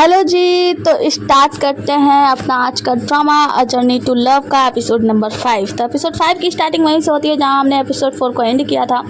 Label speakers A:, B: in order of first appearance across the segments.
A: Hello जी। तो start करते हैं अपना आज का drama a journey to love का एपिसोड नंबर 5। तो एपिसोड 5 की स्टार्टिंग वहीं से होती है जहां हमने एपिसोड 4 को एंड किया था।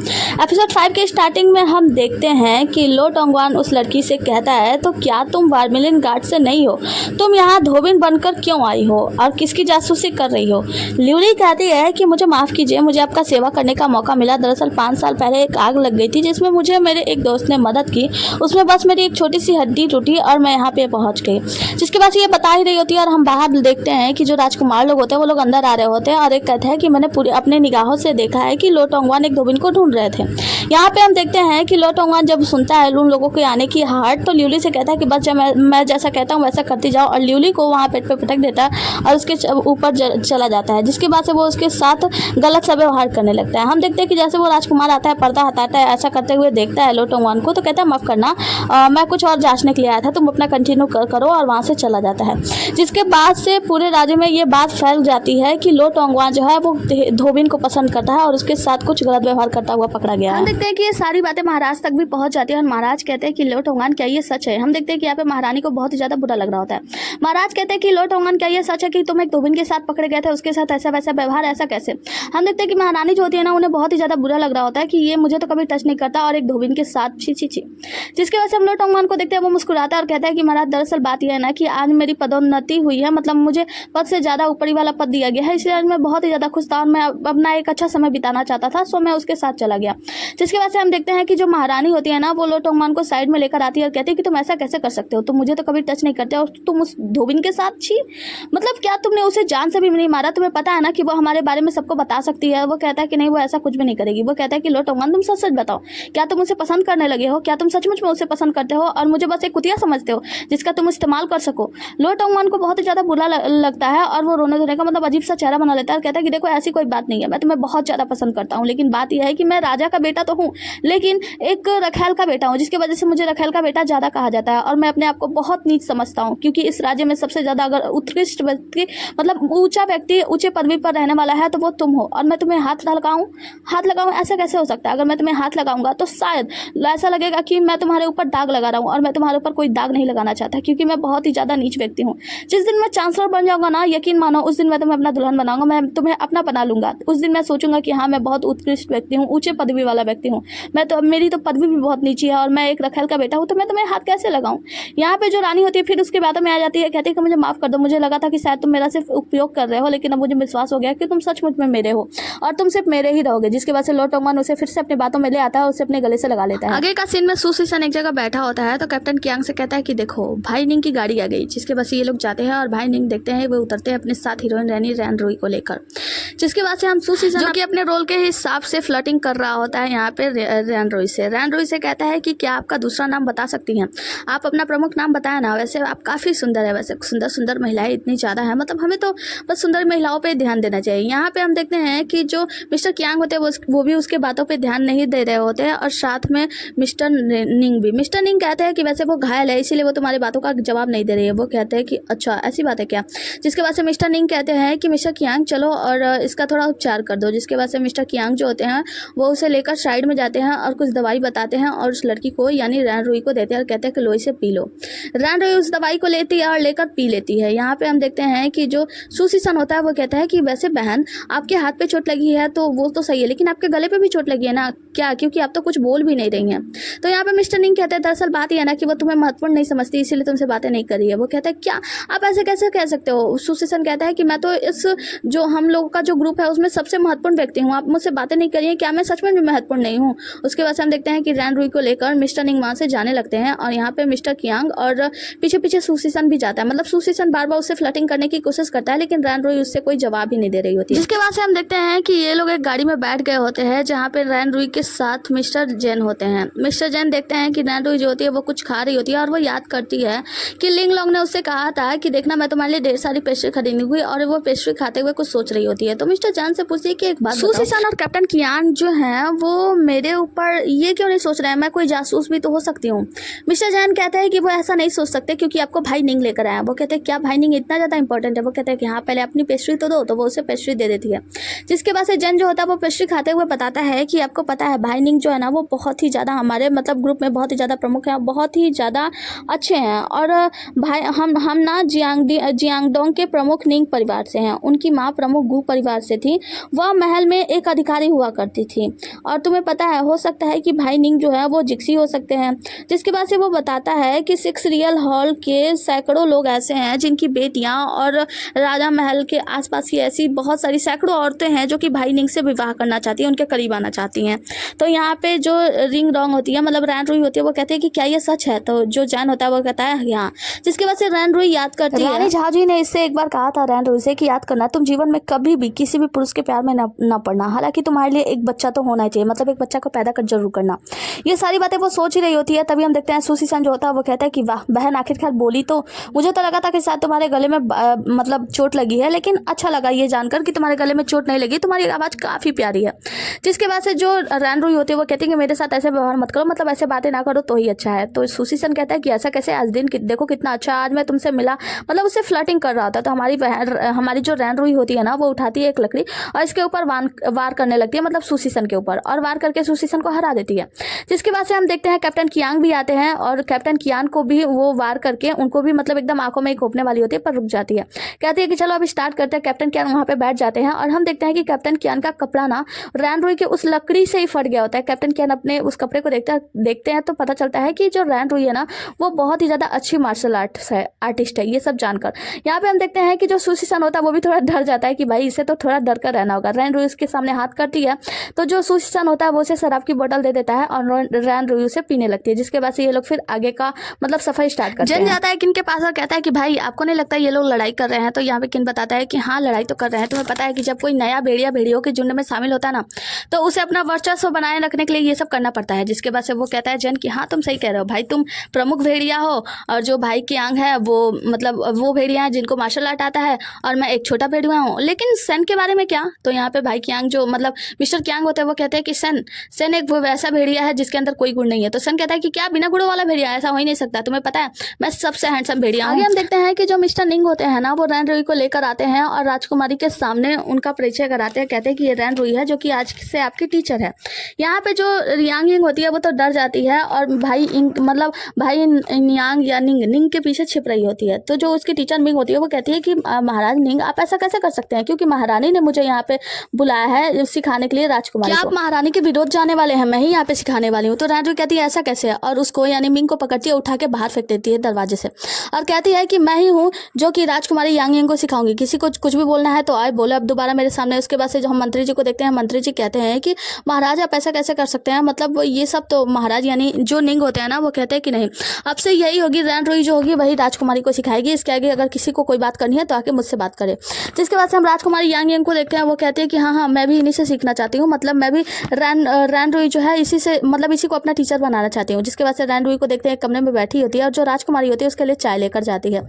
A: एपिसोड 5 के स्टार्टिंग में हम देखते हैं कि लो टोंगवान उस लड़की से कहता है, तो क्या तुम वार्मिलिन गार्ड से नहीं हो? तुम यहाँ धोबिन बनकर क्यों आई हो और किसकी जासूसी कर रही हो? ल्यूली कहती है कि मुझे माफ़ कीजिए, मुझे आपका सेवा करने का मौका मिला। दरअसल 5 साल पहले एक आग लग गई थी जिसमें मुझे मेरे एक दोस्त ने मदद की। उसमें बस मेरी एक छोटी सी हड्डी टूटी और मैं यहाँ पे पहुँच गई। जिसके बाद ये बता ही रही होती है और हम बाहर देखते हैं कि जो राजकुमार लोग होते हैं वो लोग अंदर आ रहे होते हैं और एक कहते हैं कि मैंने पूरी अपने निगाहों से देखा है कि लो टोंगवान एक धोबिन को ढूंढ रहे थे। यहाँ पे हम देखते हैं कि लो टोंगवान जब सुनता है उन लोगों के आने की आहट तो ल्यूली से कहता है कि बस जब मैं जैसा कहता हूँ वैसा करती जाओ, और ल्यूली को वहाँ पेट पे पटक देता है और उसके ऊपर चला जाता है। जिसके बाद से वो उसके साथ गलत सा व्यवहार करने लगता है। हम देखते हैं कि जैसे वो राजकुमार आता है, पर्दा हटाता है, ऐसा करते हुए देखता है लो टोंगवान को, तो कहता है माफ़ करना, मैं कुछ और जांचने के लिए आया था, तुम अपना कंटिन्यू करो, और वहाँ से चला जाता है। जिसके बाद से पूरे राज्य में ये बात फैल जाती है कि लो टोंगवान जो है वो धोबिन को पसंद करता है और उसके साथ कुछ गलत व्यवहार करता हुआ पकड़ा गया है। हम देखते हैं कि ये सारी बातें महाराज तक भी पहुंच जाती है और महाराज कहते हैं कि लो टोंगवान क्या ये सच है? हम देखते हैं कि यहाँ पे महारानी को बहुत ही ज्यादा बुरा लग रहा होता है। महाराज कहते हैं कि लो टोंगवान क्या ये सच है कि तुम एक धोबिन के साथ पकड़े गए थे, उसके साथ ऐसा वैसा व्यवहार, ऐसा कैसे? हम देखते हैं कि महारानी जो होती है ना, उन्हें बहुत ही ज्यादा बुरा लग रहा होता है कि ये मुझे तो कभी टच नहीं करता और एक धोबिन के साथ छी छी छी। जिसकी वजह से हम लो टोंगवान को देखते हैं, वो मुस्कुराता है और कहता है कि महाराज दरअसल बात यह है ना कि आज मेरी पदोन्नति हुई है, मतलब मुझे पद से ज़्यादा ऊपरी वाला पद दिया गया है, इसलिए आज मैं बहुत ही ज़्यादा खुश था और मैं अपना एक अच्छा समय बिताना चाहता था, सो मैं उसके साथ चला गया। जिसकी वजह से हम देखते हैं कि जो महारानी होती है ना, वो लो टोंगवान को साइड में लेकर आती है और कहती है कि तुम ऐसा कैसे कर सकते हो, तुम मुझे तो कभी टच नहीं करते और तुम उस धोबिन के साथ छी, मतलब क्या तुमने उसे जान से भी नहीं मारा? तुम्हें पता है ना कि वो हमारे बारे में सबको बता सकती है। वो कहता है कि नहीं, वो ऐसा कुछ भी नहीं करेगी। वो कहता है कि लो टोंगवान तुम सच सच बताओ, क्या तुम उसे पसंद करने लगे हो? क्या तुम सचमुच में उसे पसंद करते हो और मुझे बस एक कुतिया समझते हो जिसका तुम इस्तेमाल कर सको? लो टोंगवान को बहुत ही ज़्यादा बुरा लगता है और वो रोने धोने का मतलब अजीब सा चेहरा बना लेता है और कहता है कि देखो ऐसी कोई बात नहीं है, मैं तुम्हें बहुत ज़्यादा पसंद करता हूँ, लेकिन बात यह है कि मैं राजा का बेटा तो हूँ लेकिन एक रखेल का बेटा हूँ, जिसकी वजह से मुझे रखेल का बेटा ज़्यादा कहा जाता है और मैं अपने आप को बहुत नीच समझता हूँ, क्योंकि इस राज्य में सबसे ज़्यादा अगर उत्कृष्ट व्यक्ति, मतलब ऊंचा व्यक्ति ऊंचे पदवी पर रहने वाला है तो वो तुम हो, और मैं तुम्हें हाथ लगाऊँ ऐसा कैसे हो सकता है? अगर मैं तुम्हें हाथ लगाऊंगा तो शायद ऐसा लगेगा कि मैं तुम्हारे ऊपर दाग लगा रहा हूँ, और मैं तुम्हारे ऊपर कोई दाग नहीं लगाना चाहता, क्योंकि मैं बहुत ही ज़्यादा नीच व्यक्ति हूँ। जिस दिन मैं चांसलर बन जाऊंगा ना, यकीन मानो उस दिन मैं तुम्हें अपना दुल्हन बनाऊंगा, मैं तुम्हें अपना बना लूंगा। उस दिन मैं सोचूंगा कि हाँ, मैं बहुत उत्कृष्ट व्यक्ति हूँ, ऊंचे पदवी वाला व्यक्ति हूँ, मैं तो मेरी तो पदवी भी बहुत नीची है और मैं एक रखेल का बेटा हूँ, तो मैं तुम्हें हाथ कैसे लगाऊं? यहाँ पे जो रानी होती है फिर उसकी बातों में आ जाती है, कहती है कि मुझे माफ कर दो, मुझे लगा था कि शायद तुम मेरा सिर्फ उपयोग कर रहे हो, लेकिन अब मुझे विश्वास हो गया कि तुम सचमुच में मेरे हो और तुम सिर्फ मेरे ही रहोगे। जिसके बाद से लो टोंगवान उसे फिर से अपनी बातों में ले आता है और उसे अपने गले से लगा लेता है। आगे का सीन में सुसीसन एक जगह बैठा होता है तो कैप्टन कियांग से कहता है कि देखो भाई निंग की गाड़ी आ गई। जिसके बाद ये लोग जाते हैं और भाई निंग देखते हैं वो उतरते हैं अपने साथ हीरोइन रानी रैन रुई को लेकर। जिसके बाद से हम सुसीसन जो कि अपने रोल के हिसाब से फ्लर्टिंग कर रहा होता है यहाँ पे रैन रुई से कहता है कि क्या आपका दूसरा नाम बता सकती हैं? आप अपना प्रमुख नाम बताया ना, वैसे आप काफ़ी सुंदर है, वैसे सुंदर महिलाएं इतनी ज़्यादा है, मतलब हमें तो बस सुंदर महिलाओं पर ध्यान देना चाहिए। यहाँ पे हम देखते हैं कि जो मिस्टर कियांग होते हैं वो भी उसके बातों पर ध्यान नहीं दे रहे होते हैं, और साथ में मिस्टर निंग कहते हैं कि वैसे वो घायल है इसीलिए वो तुम्हारी बातों का जवाब नहीं दे रही है। वो कहते हैं कि अच्छा ऐसी बात है क्या? जिसके बाद से मिस्टर निंग कहते हैं कि मिस्टर कियांग चलो और इसका थोड़ा उपचार कर दो। जिसके बाद से मिस्टर कियांग जो होते हैं वो उसे लेकर साइड में जाते हैं और कुछ दवाई बताते हैं और उस लड़की को यानी रैन रुई को देते हैं और कहते हैं कि लो इसे पी लो। रैन रुई उस दवाई को लेती है और लेकर पी लेती है। यहाँ पे हम देखते हैं कि जो सुसीसन होता है वो कहता है कि वैसे बहन आपके हाथ पे चोट लगी है तो वो तो सही है, लेकिन आपके गले पे भी चोट लगी है ना क्या? क्योंकि आप तो कुछ बोल भी नहीं रही हैं। तो यहाँ पे मिस्टर निंग कहते हैं दरअसल बात यह है ना कि वो तुम्हें महत्वपूर्ण नहीं समझती इसीलिए तुमसे बातें नहीं कर रही है। वो कहता है क्या आप ऐसे कैसे कह सकते हो? सुसीसन कहता है कि मैं तो इस जो हम लोगों का जो ग्रुप है उसमें सबसे महत्वपूर्ण व्यक्ति हूँ, आप मुझसे बातें नहीं करिए, क्या मैं सच में भी महत्वपूर्ण नहीं हूँ? उसके बाद से हम देखते हैं कि रैन रुई को लेकर मिस्टर निंग वहाँ से जाने लगते हैं और यहाँ पे मिस्टर कियांग और पीछे पीछे सुसीसन भी जाता है। मतलब सुसीसन बार बार उससे फ्लर्टिंग करने की कोशिश करता है लेकिन रैन रुई उससे कोई जवाब ही नहीं दे रही होती। जिसके बाद से हम देखते हैं कि ये लोग एक गाड़ी में बैठ गए होते हैं जहाँ पे रैन रुई के साथ मिस्टर जैन होते हैं। मिस्टर जैन देखते हैं कि रैन रुई जो होती है वो कुछ खा रही होती है और वो याद करती है कि लिंग लॉन्ग ने उससे कहा था कि देखना मैं तुम्हारे लिए ढेर सारी पेस्ट्री खरीदूंगी, और वो पेस्ट्री खाते हुए कुछ सोच रही होती है। तो मिस्टर जैन से पूछती है कि एक बात सुसीसन और कैप्टन कियांग जो हैं वो मेरे ऊपर ये क्यों नहीं सोच रहे हैं? मैं कोई जासूस भी तो हो सकती हूँ। मिस्टर जैन कहते हैं कि वो ऐसा नहीं सोच सकते क्योंकि आपको भाई निंग लेकर आया। वो कहते हैं क्या भाई निंग इतना ज़्यादा इंपॉर्टेंट है? वो कहते हैं कि हाँ पहले अपनी पेस्ट्री तो दो, तो वो उसे पेस्ट्री दे देती है। जिसके बाद से जैन जो होता है वो पेस्ट्री खाते हुए बताता है कि आपको पता है भाई निंग जो है ना वो बहुत ही ज़्यादा हमारे मतलब ग्रुप में बहुत ही ज़्यादा प्रमुख है, बहुत ही ज़्यादा अच्छे हैं और भाई हम ना जियांगडोंग के प्रमुख निंग परिवार से हैं। उनकी माँ प्रमुख गु परिवार से थी। वह महल में एक अधिकारी हुआ करती थी। और तुम्हें पता है, हो सकता है कि भाई निंग जो है वो जिक्सी हो सकते हैं। जिसके बाद से वो बताता है कि 6 रियल हॉल के सैकड़ों लोग ऐसे हैं जिनकी बेटियां और राजा महल के आसपास की ऐसी बहुत सारी सैकड़ों औरतें हैं जो कि भाई निंग से विवाह करना चाहती हैं, उनके करीब आना चाहती हैं। तो यहाँ पे जो रिंग डोंग होती है, मतलब रैन रुई होती है, वो कहती है कि क्या ये सच है? तो जो जैन होता है वो कहता है हाँ। जिसके बाद से रैन रुई याद करती है, रानी झाजी ने इससे एक बार कहा था रैन रुई से कि याद करना, तुम जीवन में कभी भी किसी भी पुरुष के प्यार में न पड़ना। हालांकि तुम्हारे लिए एक बच्चा तो होना ही चाहिए, मतलब एक बच्चा को पैदा कर जरूर करना। ये सारी बातें वो सोच ही रही होती है। तभी हम देखते हैं सूसी सन जो होता है वो कहता है कि वाह बहन, आखिरकार बोली। तो मुझे तो लगा था कि शायद तुम्हारे गले में मतलब चोट लगी है, लेकिन अच्छा लगा ये जानकर कि तुम्हारे गले में चोट नहीं लगी, तुम्हारी आवाज़ काफ़ी प्यारी है। जिसके बाद से जो रैन रुई होती है वो कहती है कि मेरे साथ ऐसे व्यवहार मत करो, मतलब ऐसे बातें ना करो तो ही अच्छा है। तो सूसी सन कहता है कि ऐसा कैसे? आज दिन देखो कितना अच्छा, आज मैं तुमसे मिला, मतलब उससे फ्लर्टिंग कर रहा था। तो हमारी जो रैन रुई होती है ना, वो उठाती है एक लकड़ी और इसके ऊपर वार करने लगती है, मतलब सूसी सन के ऊपर, और वार करके सूसी सन को हरा देती है। जिसके बाद से हम देखते हैं कैप्टन कियांग भी आते हैं और कैप्टन कियांग को भी वो वार करके उनको भी मतलब एकदम आंखों में घोंपने वाली होती है, पर रुक जाती है। कहती है कि चलो अभी स्टार्ट करते हैं। कैप्टन कियांग वहाँ पे बैठ जाते हैं और हम देखते हैं कि कैप्टन कियांग का कपड़ा ना रैन रुई के उस लकड़ी से ही फट गया होता है। कैप्टन कियांग अपने उस कपड़े को देखते हैं तो पता चलता है कि जो रैन रुई है ना, वो बहुत ही ज़्यादा अच्छी मार्शल आर्टिस्ट है। ये सब जानकर यहाँ पे हम देखते हैं कि जो सूसी सन होता है वो भी थोड़ा डर जाता है कि भाई इसे तो थोड़ा डर कर रहना होगा। रैन रुई उसके सामने हाथ करती है तो जो सूसी सन होता है वो उसे शराब की बोतल दे देता है और रैन रुई उसे पीने लगती है। जिसके बाद से ये लोग फिर आगे का मतलब सफर स्टार्ट करते हैं। जन जाता है किन के पास और कहता है कि भाई आपको नहीं लगता ये लोग लड़ाई कर रहे हैं? तो यहाँ पे किन बताता है कि हाँ लड़ाई तो कर रहे हैं। तुम्हें पता है कि जब कोई नया भेड़ियों के झुंड में शामिल होता है ना, तो उसे अपना वर्चस्व बनाए रखने के लिए ये सब करना पड़ता है। जिसके बाद से वो कहता है जन कि हाँ तुम सही कह रहे हो भाई, तुम प्रमुख भेड़िया हो और जो भाई कियांग है वो मतलब वो भेड़िया है जिनको मार्शल आर्ट आता है और मैं एक छोटा भेड़िया हूँ। लेकिन सन के बारे में क्या? तो यहाँ पे भाई कियांग जो मतलब मिस्टर कियांग होते हैं वो कहते हैं कि सन एक वैसा भेड़िया है जिसके अंदर कोई गुण नहीं है। तो सन कहता है कि क्या बिना गुणों वाला भेड़िया? ऐसा हो ही नहीं सकता, तुम्हें पता है मैं सबसे हैंडसम भेड़िया हूँ। आगे हम देखते हैं कि जो मिस्टर निंग होते हैं ना, वो रैन रुई को लेकर आते हैं और राजकुमारी के सामने उनका परिचय कराते हैं। कहते हैं कि ये रैन रुई है जो कि आज से आपकी टीचर है। यहाँ पे जो रियांग यिंग होती है वो तो डर जाती है और भाई नियांग या निंग के पीछे छिप रही होती है। तो जो उसकी टीचर मिंग होती है वो कहती है कि महाराज निंग आप ऐसा कैसे कर सकते हैं, क्योंकि महारानी ने मुझे यहाँ पे बुलाया है सिखाने के लिए राजकुमारी को। आप महारानी के विरोध जाने वाले हैं? मैं ही यहाँ पे सिखाने वाली हूँ। तो रैन रुई कहती है ऐसा कैसे? और उसको यानी मिंग को पकड़ती है, उठा के बाहर फेंक देती है दरवाजे से और कहती है कि मैं ही हूँ जो कि राजकुमारी यांग यिंग को सिखाऊंगी। किसी को कुछ भी बोलना है तो आए बोले अब दोबारा मेरे सामने। उसके बाद से जो हम मंत्री जी को देखते हैं, मंत्री जी कहते हैं कि महाराज आप ऐसा कैसे कर सकते हैं, मतलब ये सब तो महाराज यानी जो निंग होते हैं ना वो कहते हैं कि नहीं अब से यही होगी, रैन रुई जो होगी वही राजकुमारी को सिखाएगी। इसके आगे अगर किसी को कोई बात करनी है तो आके मुझसे बात करे। जिसके बाद से हम राजकुमारी यांग यिंग को देखते हैं, वो कहते हैं कि हाँ मैं भी इन्हीं से सीखना चाहती हूँ, मतलब मैं भी रैन रुई जो है इसी से मतलब इसी को अपना टीचर बनाना चाहती हूँ। जिसके बाद से रैन रुई को देखते हैं कमरे में बैठी होती है और जो राजकुमारी होती है उसके लिए चाय लेकर जाती है।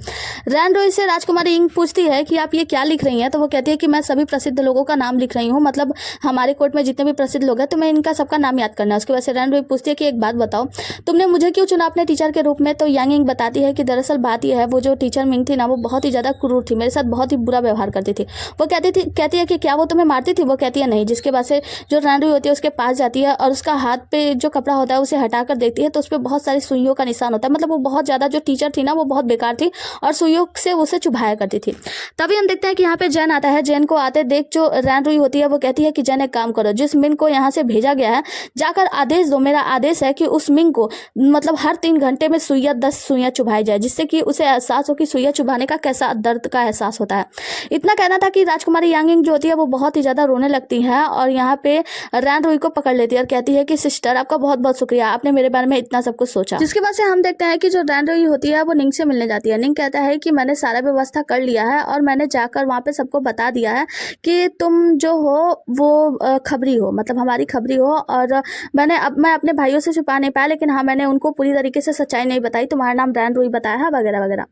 A: रैन रुई से राजकुमारी यिंग पूछती है कि आप ये क्या लिख रही हैं? तो वो कहती है कि मैं सभी प्रसिद्ध लोगों का नाम लिख रही हूँ, मतलब हमारे कोर्ट में जितने भी प्रसिद्ध लोग हैं तो मैं इनका सबका नाम याद करना है। उसके बाद से रैन रुई पूछती है कि एक बात बताओ, तुमने मुझे क्यों चुना अपने टीचर के रूप में? तो यांग यिंग बताती है कि दरअसल बात यह है वो जो टीचर मिंग थी ना वो बहुत ही ज़्यादा क्रूर थी, मेरे साथ बहुत ही बुरा व्यवहार करती थी। वो कहती है कि क्या वो तुम्हें मारती थी? वो कहती है नहीं। जिसके बाद से जो रैन रुई होती है उसके पास जाती है और उसका हाथ पे जो कपड़ा होता है उसे हटाकर देखती है तो उस पर बहुत सारी सुइयों का निशान होता है, मतलब वो बहुत ज़्यादा जो टीचर थी ना वो बहुत बेकार थी और सुइयों से उसे चुभाया करती थी। तभी हम देखते हैं कि यहाँ पे जैन आता है। जैन को आते देख जो रैन रुई होती है वो कहती है कि जैन एक काम करो, जिस मिंग को यहाँ से भेजा गया है जाकर आदेश दो, मेरा आदेश है कि उस मिंग को मतलब हर 3 घंटे में 10 सुइयां चुभाई जाए, जिससे कि उसे एहसास हो कि सुइयां चुभाने का कैसा दर्द का एहसास होता है। इतना कहना था कि राजकुमारी यांग यिंग जो होती है वो बहुत ही ज़्यादा रोने लगती है और यहाँ पे रैन रुई को पकड़ लेती है और कहती है कि सिस्टर आपका बहुत बहुत शुक्रिया, आपने मेरे बारे में इतना सब कुछ सोचा। जिसके बाद से हम देखते हैं कि जो रैन रुई होती है वो निंग से मिलने जाती है। निंग कहता है कि मैंने सारा व्यवस्था कर लिया है और मैंने जाकर वहाँ पे सबको बता दिया है कि तुम जो हो वो खबरी हो, मतलब हमारी खबरी हो, और मैं अपने भाइयों से छुपा नहीं पाया, लेकिन हाँ मैंने उनको पूरी तरीके से सच्चाई नहीं बताई, तुम्हारा नाम रैन रुई बताया है वगैरह वगैरह।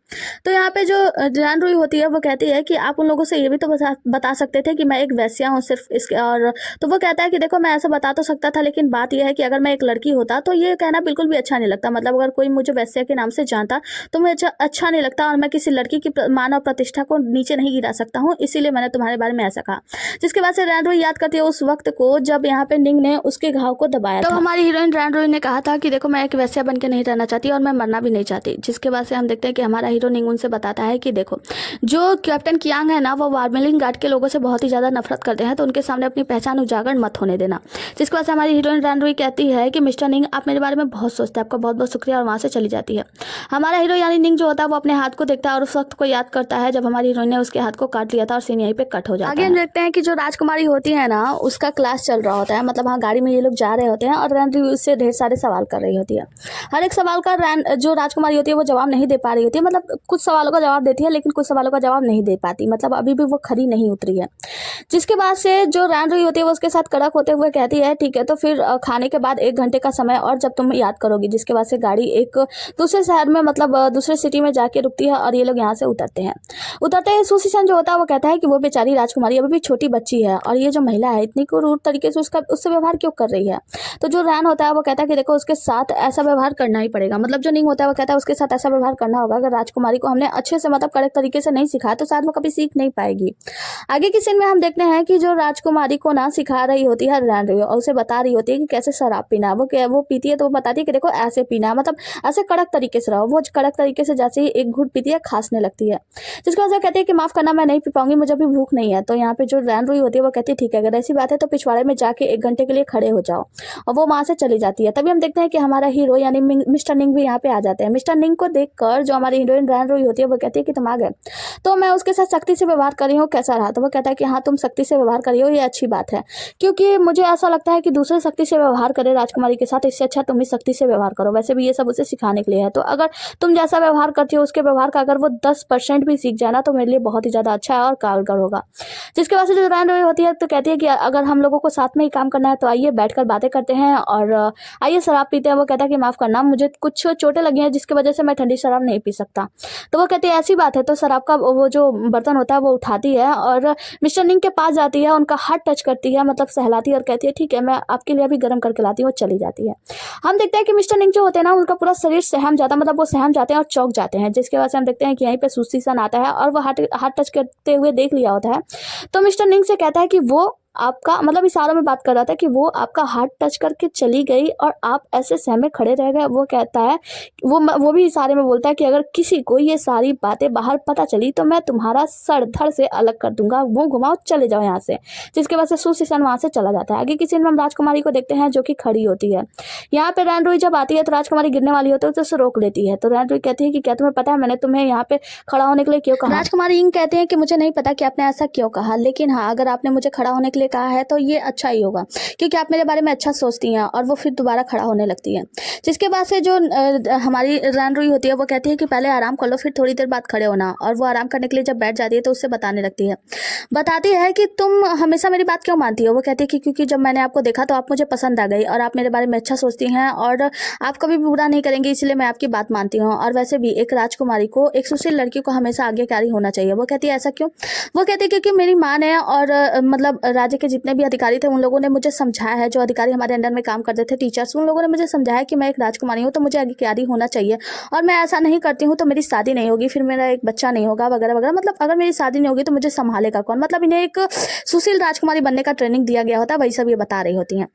A: तो यहाँ पे जो रैन रुई होती है वो कहती है कि आप उन लोगों से ये भी तो बता सकते थे कि मैं एक वैश्या हूँ सिर्फ इसके, और तो वो कहता है कि देखो मैं ऐसा बता तो सकता था, लेकिन बात यह है कि अगर मैं एक लड़की होता तो ये कहना बिल्कुल भी अच्छा नहीं लगता, मतलब अगर कोई मुझे वैश्या के नाम से जानता तो मुझे अच्छा नहीं लगता और मैं किसी लड़की की मान और प्रतिष्ठा को नीचे नहीं गिरा सकता हूँ, इसीलिए मैंने तुम्हारे बारे में ऐसा कहा। जिसके बाद से रैन रुई याद करती है उस वक्त को जब यहाँ पे निंग ने उसके घाव को दबाया था। तो हमारी हीरोइन रैन रुई ने कहा था कि देखो मैं एक वैश्या बन के नहीं रहना चाहती और मैं मरना भी नहीं चाहती। जिसके उसके बाद से हम देखते हैं कि हमारा हीरो निंग उनसे बताता है कि देखो, जो कैप्टन कियांग है ना, वो वार्मिलिंग गार्ड के लोगों से बहुत ही ज़्यादा नफरत करते हैं, तो उनके सामने अपनी पहचान उजागर मत होने देना। जिसके बाद से हमारी हीरोइन रैनरुई कहती है कि मिस्टर निंग, आप मेरे बारे में बहुत सोचते हैं, आपका बहुत बहुत शुक्रिया, और वहाँ से चली जाती है। हमारा हीरो यानी निंग जो होता है वो अपने हाथ को देखता है और उस वक्त को याद करता है जब हमारी हीरोइन ने उसके हाथ को काट लिया था, और सीन यहीं पे कट हो जाता है। आगे हम देखते हैं कि जो राजकुमारी होती है ना, उसका क्लास चल रहा होता है, मतलब हाँ, गाड़ी में ये लोग जा रहे होते हैं और रैनरुई उससे ढेर सारे सवाल कर रही होती है। हर एक सवाल का जो राजकुमारी होती है वो जवाब नहीं दे पा रही होती है, मतलब कुछ सवालों का जवाब देती है लेकिन कुछ सवालों का जवाब नहीं दे पाती, मतलब अभी भी वो खरी नहीं उतरी है। जिसके बाद से जो रैनरुई होती है वो उसके साथ कड़क होते हुए कहती है, ठीक है तो फिर खाने के बाद 1 घंटे का समय और जब तुम याद करोगी। जिसके बाद से गाड़ी एक दूसरे शहर में, मतलब दूसरे सिटी में जाके रुकती है और ये लोग यहाँ से उतरते हैं। उतरते ही सुशीसन जो होता है वो कहता है कि वो बेचारी राजकुमारी अभी भी छोटी बच्ची है और ये जो महिला है इतनी क्रूर तरीके से उससे व्यवहार क्यों कर रही है। तो जो रैन होता है वो कहता है कि देखो, उसके साथ ऐसा व्यवहार करना ही पड़ेगा, मतलब जो निंग होता है वो कहता है उसके साथ ऐसा व्यवहार करना होगा। अगर राजकुमारी को हमने अच्छे से, मतलब कड़क तरीके से नहीं सिखाया तो शायद वो कभी सीख नहीं पाएगी। आगे की सीन में हम देखते हैं कि जो राजकुमारी को ना सिखा रही होती है रैनरुई, और उसे बता रही होती है कि कैसे शराब पीना। वो पीती है तो वो बताती है कि देखो ऐसे पीना, मतलब ऐसे कड़क तरीके से रहो। वो कड़क तरीके से जैसे ही एक घूंट पीती है, खांसने लगती है। जिसकी वजह से कहती है कि माफ करना, मैं नहीं पी पाऊंगी, मुझे अभी भूख नहीं है। तो यहाँ पे जो रैनरुई होती है वो कहती है ठीक है, अगर ऐसी बात है तो पिछवाड़े में जाके 1 घंटे के लिए खड़े हो जाओ, और वो वहां से चली जाती है। तभी हम देखते हैं कि हमारा हीरो यानी मिस्टर निंग भी यहाँ पे आ जाते हैं। मिस्टर निंग को देखकर जो हमारी हीरोइन रैनरुई होती है वो कहती है कि तुम आ गए, तो मैं उसके साथ सख्ती से व्यवहार कर रही हूँ, कैसा रहा। तो वो कहता है कि हाँ, तुम सख्ती से व्यवहार कर रही हो, ये अच्छी बात है, क्योंकि मुझे ऐसा लगता है कि दूसरे सख्ती से व्यवहार करे राजकुमारी के साथ, इससे अच्छा तुम भी सख्ती से व्यवहार करो। वैसे भी ये सब उसे सिखाने के लिए है, तो अगर तुम जैसा व्यवहार करती हो उसके व्यवहार का अगर वो 10% भी सीख जाए ना तो मेरे लिए बहुत ही ज़्यादा अच्छा है और कारगर होगा। जिसके बाद से जो रैनरुई होती है तो कहती है कि अगर हम लोगों को साथ में ही काम करना है तो आइए बैठकर बातें करते हैं और आइए शराब पीते हैं। वो कहता है कि माफ़ करना, मुझे कुछ चोटें लगी हैं जिसकी वजह से मैं ठंडी शराब नहीं पी सकता। तो वो कहती है ऐसी बात है, तो शराब का वो जो बर्तन होता है वो उठाती है और मिस्टर निंग के पास जाती है, उनका हाथ टच करती है, मतलब सहलाती है और कहती है ठीक है, मैं आपके लिए अभी गर्म करके लाती हूँ, चली जाती है। हम देखते हैं कि मिस्टर निंग जो होते हैं ना, उनका पूरा शरीर सहम जाता है, मतलब वो सहम जाते हैं और चौंक जाते हैं। जिसके बाद से हम देखते हैं कि यहीं पे सुशीसन आता है और वो हाथ टच करते हुए देख लिया होता है। तो मिस्टर निंग से कहता है कि वो आपका, मतलब इशारों में बात कर रहा था कि वो आपका हाथ टच करके चली गई और आप ऐसे सहमे खड़े रह गए। वो कहता है, वो भी इशारे में बोलता है कि अगर किसी को ये सारी बातें बाहर पता चली तो मैं तुम्हारा सर धड़ से अलग कर दूंगा, मुंह घुमाओ, चले जाओ यहाँ से। जिसके बाद से सुशीसन वहाँ से चला जाता है। आगे किसी में हम राजकुमारी को देखते हैं जो कि खड़ी होती है। यहाँ पे रैनरुई जब आती है तो राजकुमारी गिरने वाली होती है तो उसे रोक लेती है। तो रैनरुई कहती है कि क्या तुम्हें पता है मैंने तुम्हें यहाँ पे खड़ा होने के लिए क्यों कहा। राजकुमारी इंग कहते हैं कि मुझे नहीं पता कि आपने ऐसा क्यों कहा, लेकिन हाँ, अगर आपने मुझे खड़ा होने के लिए कहा है तो ये अच्छा ही होगा, क्योंकि आप मेरे बारे में अच्छा सोचती हैं। और वो फिर दोबारा खड़ा होने लगती है। जिसके बाद से जो हमारी रैनरुई होती है वो कहती है कि पहले आराम कर लो, फिर थोड़ी देर बाद खड़े होना। और वो आराम करने के लिए जब बैठ जाती है तो उससे बताने लगती है, बताती है कि तुम हमेशा मेरी बात क्यों मानती हो। वो कहती है कि क्योंकि जब मैंने आपको देखा तो आप मुझे पसंद आ गई और आप मेरे बारे में अच्छा सोचती हैं और आप कभी भी बुरा नहीं करेंगे, इसलिए मैं आपकी बात मानती हूँ। और वैसे भी एक राजकुमारी को, एक सुशील लड़की को हमेशा आज्ञाकारी होना चाहिए। वो कहती है ऐसा क्यों। वो कहती है क्योंकि मेरी माँ ने और मतलब राज्य के जितने भी अधिकारी थे उन लोगों ने मुझे समझाया है, जो अधिकारी हमारे अंडर में काम करते थे, टीचर्स, उन लोगों ने मुझे समझाया कि मैं एक राजकुमारी हूँ तो मुझे आज्ञाकारी होना चाहिए, और मैं ऐसा नहीं करती हूँ तो मेरी शादी नहीं होगी, फिर मेरा एक बच्चा नहीं होगा, वगैरह वगैरह। मतलब अगर मेरी शादी नहीं होगी तो मुझे संभालेगा कौन। मतलब इन्हें एक सुशील राजकुमारी बनने का ट्रेनिंग दिया गया होता है, वही सब ये बता रही होती हैं।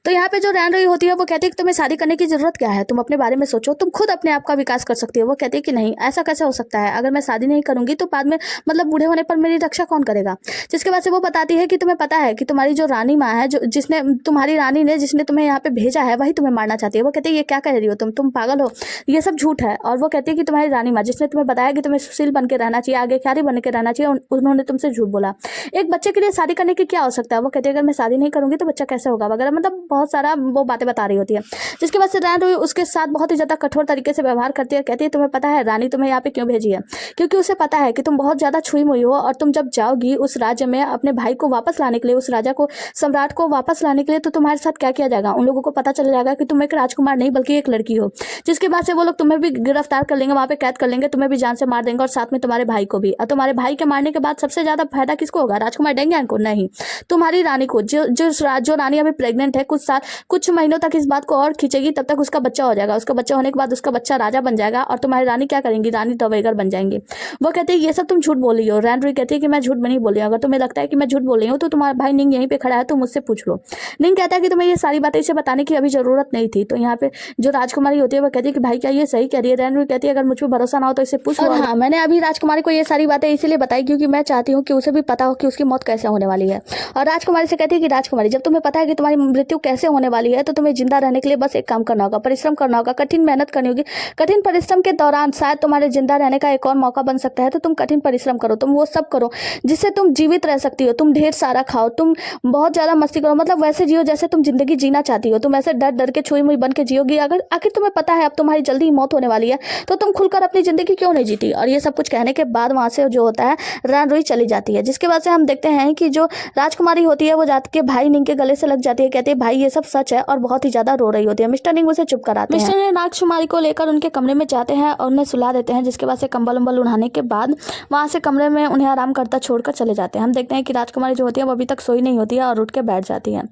A: तो यहाँ पे जो रैनरुई होती है वो कहती है कि तुम्हें शादी करने की जरूरत क्या है, तुम अपने बारे में सोचो, तुम खुद अपने आप का विकास कर सकती हो। वो कहती है कि नहीं, ऐसा कैसे हो सकता है, अगर मैं शादी नहीं करूंगी तो बाद में, मतलब बूढ़े होने पर मेरी रक्षा कौन करेगा। जिसके बाद से वो बताती है कि तुम्हें पता है कि तुम्हारी जो रानी माँ है, जो जिसने तुम्हारी रानी ने जिसने तुम्हें यहाँ पे भेजा है, वही तुम्हें मारना चाहती है। वो कहती है ये क्या कह रही हो तुम पागल हो, ये सब झूठ है। और वो कहती है कि तुम्हारी रानी माँ जिसने तुम्हें बताया कि तुम्हें सुशील बन के रहना चाहिए, आज्ञाकारी बन के रहना चाहिए, उन्होंने तुमसे झूठ बोला। एक बच्चे के लिए शादी करने की क्या आवश्यकता है। वो कहती है अगर मैं शादी नहीं करूंगी तो बच्चा कैसे होगा, वगैरह, मतलब बहुत सारा वो बातें बता रही होती है। जिसके बाद से रैनरुई उसके साथ बहुत ही ज्यादा कठोर तरीके से व्यवहार करती है। कहती है तुम्हें पता है रानी तुम्हें यहाँ पे क्यों भेजी है, क्योंकि उसे पता है कि तुम बहुत ज्यादा छुई मुई हो और तुम जब जाओगी उस राज्य में अपने भाई को वापस लाने के लिए, उस राजा को, सम्राट को वापस लाने के लिए, तो तुम्हारे साथ क्या किया जाएगा। उन लोगों को पता चल जाएगा कि तुम एक राजकुमार नहीं बल्कि एक लड़की हो। जिसके बाद से वो लोग तुम्हें भी गिरफ्तार कर लेंगे, वहां पे कैद कर लेंगे, तुम्हें भी जान से मार देंगे और साथ में तुम्हारे भाई को भी। और तुम्हारे भाई के मारने के बाद सबसे ज्यादा फायदा किसको होगा, राजकुमार डेंगियान को नहीं, तुम्हारी रानी को। जो रानी अभी प्रेग्नेंट है, कुछ महीनों तक इस बात को और खींचेगी, तब तक उसका बच्चा हो जाएगा। उसका बच्चा होने के बाद उसका बच्चा राजा बन जाएगा और तुम्हारी रानी क्या करेंगी, रानी दवेगर बन जाएंगी। वो कहते हैं ये सब तुम झूठ बोल रही हो। रैनरुई कहती है कि मैं झूठ नहीं बोल रही हूँ, अगर तुम्हें लगता है कि मैं झूठ बोल रही हूँ तो तुम्हारा भाई निंग यहीं पे खड़ा है, तुम मुझसे पूछ लो। निंग कहता है कि तुम्हें ये सारी बातें इसे बताने की अभी ज़रूरत नहीं थी। तो यहाँ पे जो राजकुमारी होती है वो कहती है कि भाई क्या ये सही कह रही है। रैनरुई कहती है अगर मुझ पर भरोसा ना हो तो इसे पूछ लो। हाँ, मैंने अभी राजकुमारी को ये सारी बातें इसीलिए बताई क्योंकि मैं चाहती हूँ कि उसे भी पता हो कि उसकी मौत कैसे होने वाली है। और राजकुमारी से कहती है कि राजकुमारी जब तुम्हें पता है कि तुम्हारी मृत्यु कैसे होने वाली है तो तुम्हें जिंदा रहने के लिए बस एक काम करना होगा, परिश्रम करना होगा, कठिन मेहनत करनी होगी। कठिन परिश्रम के दौरान शायद तुम्हारे जिंदा रहने का एक और मौका बन सकता है। तो तुम कठिन परिश्रम करो, तुम वो सब करो जिससे तुम जीवित रह सकती हो। तुम ढेर सारा खाओ, तुम बहुत ज्यादा मस्ती करो, मतलब वैसे जियो जैसे तुम जिंदगी जीना चाहती हो। तुम ऐसे डर डर के छुई मुई बन के जियोगी। अगर आखिर तुम्हें पता है अब तुम्हारी जल्दी ही मौत होने वाली है तो तुम खुलकर अपनी जिंदगी क्यों नहीं जीती। और ये सब कुछ कहने के बाद वहां से जो होता है रैनरुई चली जाती है। जिसके बाद से हम देखते हैं कि जो राजकुमारी होती है वो जाकर के भाई निंग के गले से लग जाती है, कहती है भाई ये सब सच है, और बहुत ही ज्यादा रो रही होती है। मिस्टर निंग उसे चुप कराते हैं। मिस्टर निंग राजकुमारी को लेकर उनके कमरे में जाते हैं और उन्हें सुला देते हैं। जिसके बाद से कंबल उम्बल उड़ाने के बाद वहां से कमरे में उन्हें आराम करता छोड़कर चले जाते हैं। हम देखते हैं कि राजकुमारी जो होती है वो अभी तक सोई नहीं होती है और उठ के बैठ जाती है।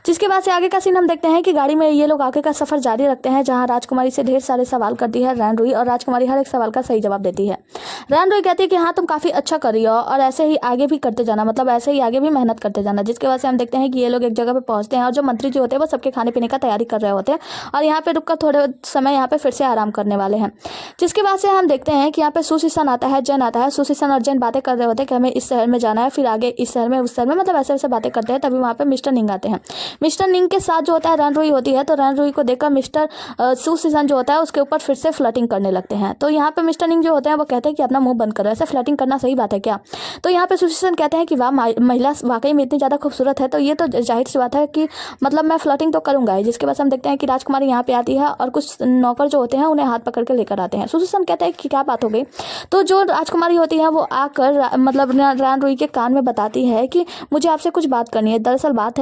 A: जिसके बाद से आगे का सीन हम देखते हैं कि गाड़ी में ये लोग आगे का सफर जारी रखते हैं, जहां राजकुमारी से ढेर सारे सवाल करती है रैनरुई, और राजकुमारी हर एक सवाल का सही जवाब देती है। रैनरुई कहती है कि हाँ तुम काफी अच्छा कर रही हो और ऐसे ही आगे भी करते जाना, मतलब ऐसे ही आगे भी मेहनत करते जाना। जिसके बाद से हम देखते हैं कि ये लोग एक जगह पे पहुंचते हैं और जो मंत्री जी होते हैं वो सबके खाने पीने का तैयारी कर रहे होते हैं और यहाँ पे रुककर थोड़े समय यहाँ पे फिर से आराम करने वाले हैं। जिसके बाद से हम देखते हैं कि यहाँ पे सुशीसन आता है, जैन आता है। सुशीसन और जैन बातें कर रहे होते हैं कि हमें इस शहर में जाना है, फिर आगे इस शहर में, उस शहर में, मतलब ऐसे ऐसे बातें करते हैं। तभी वहाँ पे मिस्टर निंग आते हैं। मिस्टर निंग के साथ जो होता है रैनरुई होती है, तो रैनरुई को देखकर मिस्टर सुशीसन जो होता है उसके ऊपर फिर से फ्लर्टिंग करने लगते हैं। तो यहाँ पे मिस्टर निंग जो होते हैं वो कहते हैं कि अपना मुंह बंद करो, ऐसे फ्लर्टिंग करना सही बात है क्या। तो यहाँ पे सुशीसन कहते हैं कि वाह महिला वाकई में इतनी ज़्यादा खूबसूरत है, तो ये तो जाहिर सी बात है कि मतलब मैं फ्लर्टिंग तो करूंगा ही। जिसके बाद हम देखते हैं कि राजकुमारी यहाँ पे आती है और कुछ नौकर जो होते हैं उन्हें हाथ पकड़ के लेकर आते हैं। सुशीसन कहते हैं कि क्या बात हो गई। तो जो राजकुमारी होती है वो आकर मतलब रैनरुई के कान में बताती है कि मुझे आपसे कुछ बात करनी है। दरअसल बात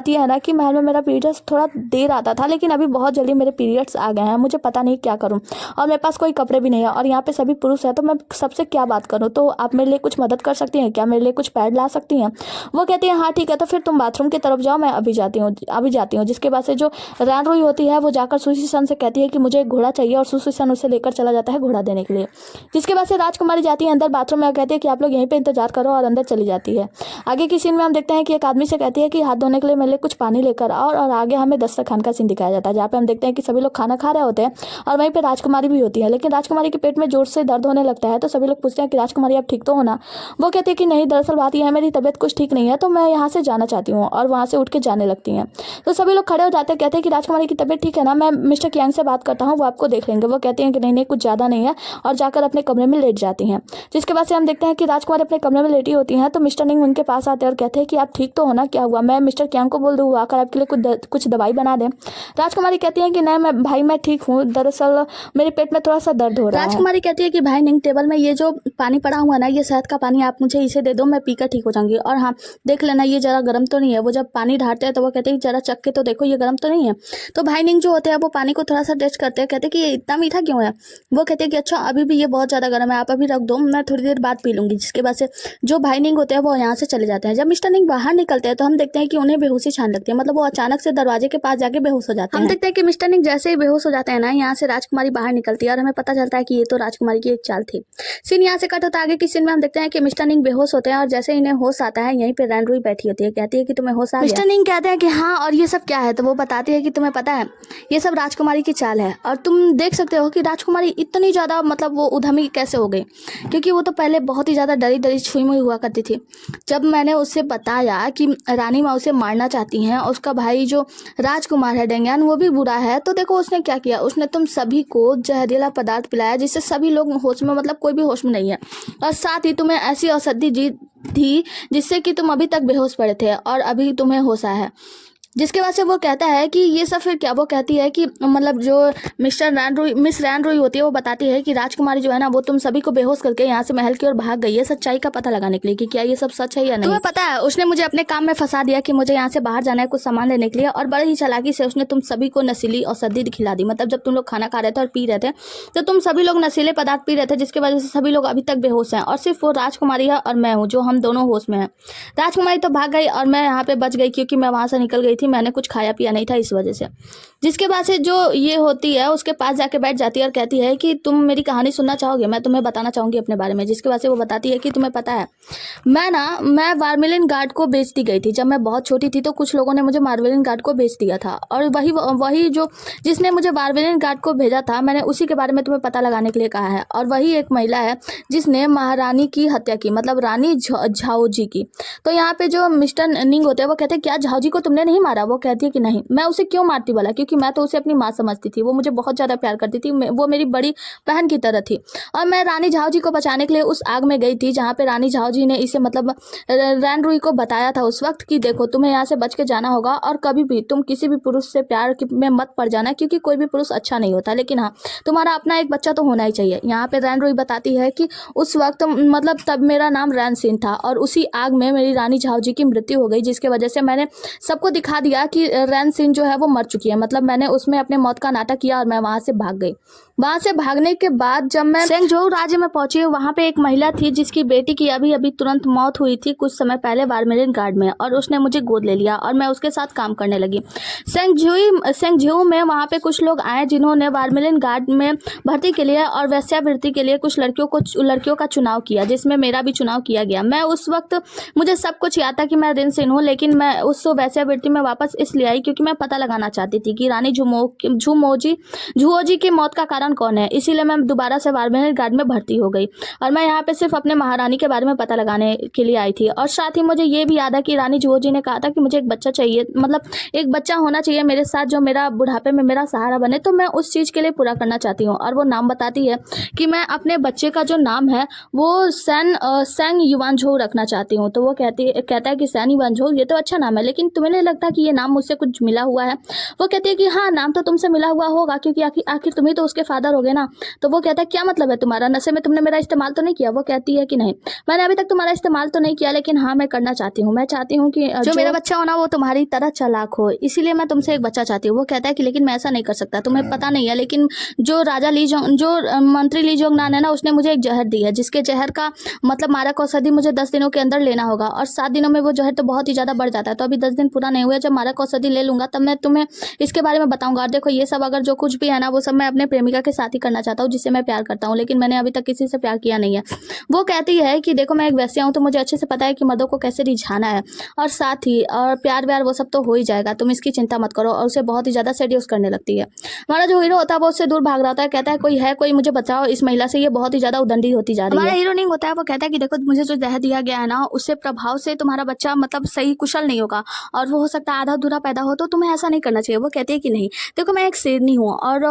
A: यह है ना कि महल में मेरा पीरियड्स थोड़ा देर आता था, लेकिन अभी बहुत जल्दी मेरे पीरियड्स आ गए हैं। मुझे पता नहीं क्या करूं और मेरे पास कोई कपड़े भी नहीं है और यहाँ पे सभी पुरुष है, तो मैं सबसे क्या बात करूं। तो आप मेरे लिए कुछ मदद कर सकती हैं क्या, मेरे लिए कुछ पैड ला सकती हैं। वो कहती है हाँ ठीक है, तो फिर तुम बाथरूम की तरफ जाओ, मैं अभी जाती हूँ। जिसके बाद से जो रैनरुई होती है वो जाकर सुशीसन से कहती है कि मुझे एक घोड़ा चाहिए और सुशीसन उसे लेकर चला जाता है घोड़ा देने के लिए। जिसके बाद से राजकुमारी जाती है अंदर बाथरूम में और कहती है कि आप लोग यहीं पे इंतजार करो, और अंदर चली जाती है। आगे की सीन में हम देखते हैं कि एक आदमी से कहती है कि हाथ धोने के लिए मेरे लिए कुछ पानी लेकर आओ, और आगे हमें दस्तरखान का सीन दिखाया जाता है जहाँ पे हम देखते हैं कि सभी लोग खाना खा रहे होते हैं और वहीं पे राजकुमारी भी होती है। लेकिन राजकुमारी के पेट में जोर से दर्द होने लगता है। तो सभी लोग पूछते हैं कि राजकुमारी आप ठीक तो हो ना। वो कहती है कि नहीं, दरअसल बात यह है मेरी तबीयत कुछ ठीक नहीं है, तो मैं यहाँ से जाना चाहती हूँ, और वहाँ से उठ के जाने लगती हैं। तो सभी लोग खड़े हो जाते हैं, कहते हैं कि राजकुमारी की तबीयत ठीक है ना, मैं मिस्टर कियांग से बात करता हूँ, वो आपको देख लेंगे। वो कहते हैं कि नहीं कुछ ज़्यादा नहीं है, और जाकर अपने कमरे में लेट जाती हैं। जिसके बाद से हम देखते हैं कि राजकुमारी अपने कमरे में लेटी होती हैं। तो मिस्टर निंग उनके पास आते हैं और कहते हैं कि आप ठीक तो हो ना, क्या हुआ, मैं मिस्टर कियांग को बोल दूँ आकर आपके लिए कुछ दवाई बना दें। राजकुमारी कहती है कि नहीं मैं ठीक हूँ, दरअसल मेरे पेट में थोड़ा सा दर्द हो रहा है। राजकुमारी कहती है कि भाई निंग टेबल में ये जो पानी पड़ा हुआ ना, ये शहद का पानी, आप मुझे इसे दे दो, मैं पीकर ठीक हो जाऊंगी। और हाँ देख लेना ये जरा गर्म तो नहीं है। वो जब पानी ढालते हैं तो वो कहते हैं जरा चख के तो देखो ये गर्म तो नहीं है। तो भाई निंग जो होते हैं वो पानी को थोड़ा सा टेस्ट करते हैं, कहते हैं कि ये इतना मीठा क्यों है। वो कहते हैं कि अच्छा अभी भी ये बहुत ज़्यादा गर्म है, आप अभी रख दो, मैं थोड़ी देर बाद पी लूंगी। जिसके बाद से जो भाई निंग होते हैं वो यहाँ से चले जाते हैं। जब मिस्टर निंग बाहर निकलते हैं तो हम देखते हैं कि उन्हें बेहोशी छाने लगती है, मतलब वो अचानक से दरवाजे के पास जाके बेहोश हो जाते हैं। हम देखते हैं कि मिस्टर निंग जैसे ही बेहोश हो जाते हैं ना, यहाँ से राजकुमारी बाहर निकलती है और हमें पता चलता है कि ये तो राजकुमारी की एक चाल थी। सीन यहाँ से कट होता है। आगे की सीन में हम देखते हैं कि मिस्टर निंग बेहोश होते हैं और जैसे इन्हें होश आता है यहीं पे रैनरुई बैठी होती है, कहती है कि तुम्हें होश आ गया। मिस्टर निंग कहते हैं कि हाँ, और ये सब क्या है। तो वो बताती है कि तुम्हें पता है ये सब राजकुमारी की चाल है, और तुम देख सकते हो कि राजकुमारी इतनी ज़्यादा मतलब वो उद्यमी कैसे हो गई, क्योंकि वो तो पहले बहुत ही ज़्यादा डरी डरी छुई मुई हुआ करती थी। जब मैंने उससे बताया कि रानी माँ उसे मारना चाहती हैं और उसका भाई जो राजकुमार है डेंगयान वो भी बुरा है, तो देखो उसने क्या किया, उसने तुम सभी को जहरीला पदार्थ पिलाया जिससे सभी लोग होश में, मतलब कोई भी होश में नहीं है, और साथ ही तुम्हें ऐसी औषधि दी जिससे कि तुम अभी तक बेहोश पड़े थे और अभी तुम्हें होश आया है। जिसके बाद से वो कहता है कि ये सब फिर क्या। वो कहती है कि मतलब जो मिस रैनरुई होती है वो बताती है कि राजकुमारी जो है ना वो तुम सभी को बेहोश करके यहाँ से महल की ओर भाग गई है सच्चाई का पता लगाने के लिए कि क्या ये सब सच है या नहीं। तुम्हें पता है उसने मुझे अपने काम में फंसा दिया कि मुझे यहाँ से बाहर जाना है कुछ सामान लेने के लिए, और बड़ी ही चालाकी से उसने तुम सभी को नशीली औषधि खिला दी। मतलब जब तुम लोग खाना खा रहे थे और पी रहे थे तो तुम सभी लोग नशीले पदार्थ पी रहे थे, जिसकी वजह से सभी लोग अभी तक बेहोश हैं, और सिर्फ वो राजकुमारी है और मैं हूँ जो हम दोनों होश में हैं। राजकुमारी तो भाग गई और मैं यहाँ पे बच गई क्योंकि मैं वहाँ से निकल गई थी मैंने कुछ खाया पिया नहीं था इस वजह से। जिसके बाद से जो ये होती है उसके पास जाके बैठ जाती है और कहती है कि तुम मेरी कहानी सुनना चाहोगे, मैं तुम्हें बताना चाहूँगी अपने बारे में। जिसके बाद से वो बताती है कि तुम्हें पता है मैं वार्मिलिन गार्ड को बेच दी गई थी। जब मैं बहुत छोटी थी तो कुछ लोगों ने मुझे वार्मिलिन गार्ड को बेच दिया था, और वही जो जिसने मुझे वार्मिलिन गार्ड को भेजा था, मैंने उसी के बारे में तुम्हें पता लगाने के लिए कहा है। और वही एक महिला है जिसने महारानी की हत्या की, मतलब रानी झाओ जी की। तो यहाँ पे जो मिस्टर निंग होते हैं वो कहते हैं क्या झाओ जी को तुमने नहीं मारा? वो कहती है कि नहीं। मैं उसे क्यों मारती बोला? क्योंकि मैं तो उसे अपनी माँ समझती थी, वो मुझे बहुत ज़्यादा प्यार करती थी, वो मेरी बड़ी बहन की तरह थी। और मैं रानी झाओ जी को बचाने के लिए उस आग में गई थी जहाँ पे रानी झाओ जी ने इसे मतलब रैन रुई को बताया था उस वक्त कि देखो तुम्हें यहाँ से बच के जाना होगा, और कभी भी तुम किसी भी पुरुष से प्यार में मत पड़ जाना, क्योंकि कोई भी पुरुष अच्छा नहीं होता, लेकिन हाँ तुम्हारा अपना एक बच्चा तो होना ही चाहिए। यहाँ पे रैन रुई बताती है कि उस वक्त मतलब तब मेरा नाम रैन सिंह था, और उसी आग में मेरी रानी झाओ जी की मृत्यु हो गई, जिसकी वजह से मैंने सबको दिखा दिया कि रैन सिंह जो है वो मर चुकी है। मतलब मैंने उसमें अपने मौत का नाटक किया और मैं वहां से भाग गई। वहां से भागने के बाद जब मैं सेंगझोउ राज्य में पहुंची, वहां पे एक महिला थी जिसकी बेटी की अभी अभी तुरंत मौत हुई थी कुछ समय पहले वार्मिलिन गार्ड में, और उसने मुझे गोद ले लिया और मैं उसके साथ काम करने लगी। सेंगझोउ में वहां पे कुछ लोग आए जिन्होंने वार्मिलिन गार्ड में भर्ती के लिए और वेश्यावृत्ति के लिए कुछ लड़कियों का चुनाव किया, जिसमें मेरा भी चुनाव किया गया। मैं उस वक्त मुझे सब कुछ याद था कि मैं रिन सिन हूँ, लेकिन मैं उस वेश्यावृत्ति में वापस इसलिए आई क्योंकि मैं पता लगाना चाहती थी कि रानी झुओ जी की मौत का कारण कौन है। इसीलिए मैं दोबारा से वार्मिलिन गार्ड में भर्ती हो गई, और मैं यहाँ पे सिर्फ अपने महारानी के बारे में पता लगाने के लिए आई थी। और साथ ही मुझे ये भी याद है कि रानी झुओ जी ने कहा था कि मुझे एक बच्चा चाहिए, मतलब एक बच्चा होना चाहिए मेरे साथ जो मेरा बुढ़ापे में मेरा सहारा बने, तो मैं उस चीज़ के लिए पूरा करना चाहती हूँ। और वो नाम बताती है कि मैं अपने बच्चे का जो नाम है वो सैंग युवानझोउ रखना चाहती हूँ। तो वो कहता है कि सैंग युवानझोउ ये तो अच्छा नाम है, लेकिन तुम्हें नहीं लगता कि ये नाम मुझसे कुछ मिला हुआ है? वो कहती है कि हाँ नाम तो तुमसे मिला हुआ होगा, क्योंकि आखिर तुम ही तो उसके फादर हो गए ना। तो वो कहता है क्या मतलब है तुम्हारा? नशे में तुमने मेरा इस्तेमाल तो नहीं किया? वो कहती है कि नहीं, मैंने अभी तक तुम्हारा इस्तेमाल तो नहीं किया, लेकिन हाँ मैं करना चाहती हूँ। मैं चाहती हूँ कि जो मेरा बच्चा हो ना वो तुम्हारी तरह चालाक हो, इसीलिए मैं तुमसे एक बच्चा चाहती हूँ। वो कहता है कि लेकिन मैं ऐसा नहीं कर सकता, तुम्हें पता नहीं है, लेकिन जो मंत्री ली जोंगनान है ना, उसने मुझे एक जहर दी है, जिसके जहर का मतलब मारक औषधि मुझे 10 दिनों के अंदर लेना होगा, और 7 दिनों में वो जहर तो बहुत ही ज़्यादा बढ़ जाता है। तो अभी 10 दिन पूरा नहीं हुआ, जब मारक औषधि ले लूंगा तब मैं तुम्हें इसके बारे में बताऊंगा। और देखो ये सब अगर जो कुछ भी है ना वो सब मैं अपने प्रेमिका के साथ ही करना चाहता हूँ जिससे मैं प्यार करता हूँ, लेकिन मैंने अभी तक किसी से प्यार किया नहीं है। वो कहती है कि देखो मैं एक वैश्या हूँ, तो मुझे अच्छे से पता है कि मर्दों को कैसे रिझाना है, और साथ ही और प्यार व्यार वो सब तो हो ही जाएगा, तुम इसकी चिंता मत करो। और उसे बहुत ही ज़्यादा सेड्यूस करने लगती है। हमारा जो हीरो होता है वो उससे दूर भाग रहा होता है, कहता है कोई मुझे बचाओ इस महिला से, ये बहुत ही ज़्यादा उदंडी होती जा रही है। हमारा हीरो नहीं होता है, वो कहता है कि देखो मुझे जो जहर दिया गया है ना उससे प्रभाव से तुम्हारा बच्चा मतलब सही कुशल नहीं होगा, और वो हो सकता है आधा अधूरा पैदा हो, तो तुम्हें ऐसा नहीं करना चाहिए। वो कहती है कि नहीं देखो मैं एक शेरनी हूँ, और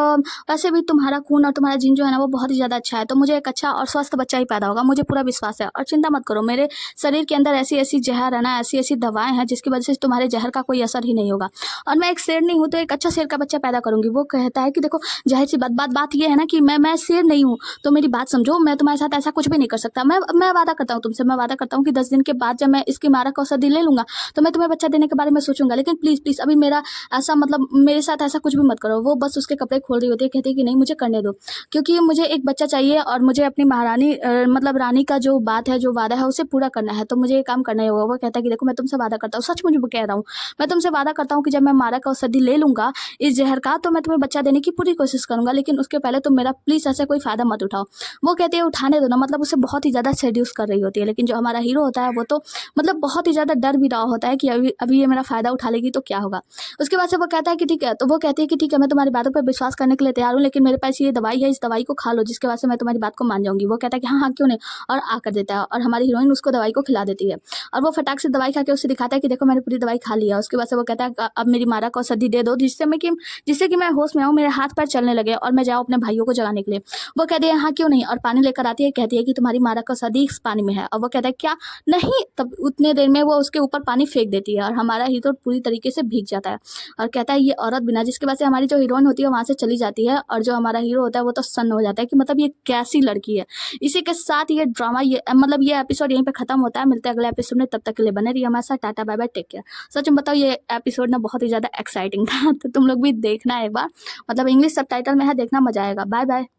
A: वैसे भी तुम्हारा खून और तुम्हारा जीन जो है ना वो बहुत ही ज़्यादा अच्छा है, तो मुझे एक अच्छा और स्वस्थ बच्चा ही पैदा होगा, मुझे पूरा विश्वास है। और चिंता मत करो, मेरे शरीर के अंदर ऐसी ऐसी जहर है ना, ऐसी ऐसी दवाएं हैं जिसकी वजह से तुम्हारे जहर का कोई असर ही नहीं होगा, और मैं एक शेरनी हूँ तो एक अच्छा शेर का बच्चा पैदा करूंगी। वो कहता है कि देखो जाहिर सी बात ये है ना कि मैं शेर नहीं हूँ, तो मेरी बात समझो, मैं तुम्हारे साथ ऐसा कुछ भी नहीं कर सकता। मैं वादा करता हूँ तुमसे, मैं वादा करता हूँ कि 10 दिन के बाद जब मैं इसकी मारक औषधि ले लूंगा तो मैं तुम्हें बच्चा देने के बारे में सोचूंगा, लेकिन प्लीज प्लीज अभी मेरा ऐसा मतलब मेरे साथ ऐसा कुछ भी मत करो। वो बस उसके कपड़े खोल रही होती है, कहती है कि नहीं मुझे करने दो, क्योंकि मुझे एक बच्चा चाहिए और मुझे अपनी महारानी मतलब रानी का जो बात है, जो वादा है उसे पूरा करना है, तो मुझे ये काम करना ही होगा। वो कहता है कि देखो मैं तुमसे वादा करता हूँ, सच मुझे कह रहा हूँ, मैं तुमसे वादा करता हूँ कि जब मैं मारक औषधि ले लूंगा इस जहर का तो मैं तुम्हें बच्चा देने की पूरी कोशिश करूंगा, लेकिन उसके पहले तुम मेरा प्लीज ऐसे कोई फायदा मत उठाओ। वो कहती है उठाने दो ना, मतलब उसे बहुत ही ज्यादा सेड्यूस कर रही होती है, लेकिन जो हमारा हीरो होता है वो तो मतलब बहुत ही ज्यादा डर भी रहा होता है कि अभी ये मेरा फायदा उठा लेगी तो क्या होगा। उसके बाद से वो कहता है कि ठीक है, तो वो कहती है कि ठीक है मैं तुम्हारी बातों पर विश्वास करने के लिए तैयार हूँ, लेकिन मेरे पास ये दवाई है, इस दवाई को खा लो जिसके बाद से मैं तुम्हारी बात को मान जाऊंगी। वो कहता है कि हाँ हाँ क्यों नहीं, और आकर देता है, और हमारी हीरोइन उसको दवाई को खिला देती है, और वो फटाक से दवाई खा के उसे दिखाता है कि देखो मैंने पूरी दवाई खा लिया। उसके बाद से वो कहता है अब मेरी मारक औषधि दे दो जिससे कि मैं होश में आऊँ, मेरे हाथ पैर चलने लगे और मैं जाऊँ अपने भाइयों को जगाने के लिए। वो कहती है हाँ क्यों नहीं, और पानी लेकर आती है, कहती है कि तुम्हारी मारक औषधि इस पानी में है, और वो कहता है क्या नहीं, तब उतने देर में वो उसके ऊपर पानी फेंक देती है, और हमारा हीरो पूरी तरीके से भीग जाता है और कहता है ये औरत बिना, जिसके बाद से हमारी जो हीरोइन होती है वहां से चली जाती है, और जो हमारा हीरो होता है वो तो सन्न हो जाता है कि मतलब ये कैसी लड़की है। इसी के साथ ये ड्रामा ये मतलब ये एपिसोड यहीं पे खत्म होता है। मिलते हैं अगले एपिसोड में, तब तक के लिए बने रहिए हमारे साथ। Tata bye bye, take care. सच में बताओ ये एपिसोड ना बहुत ही ज्यादा एक्साइटिंग था, तो तुम लोग भी देखना एक बार, मतलब इंग्लिश सबटाइटल में है, देखना मजा आएगा। Bye bye.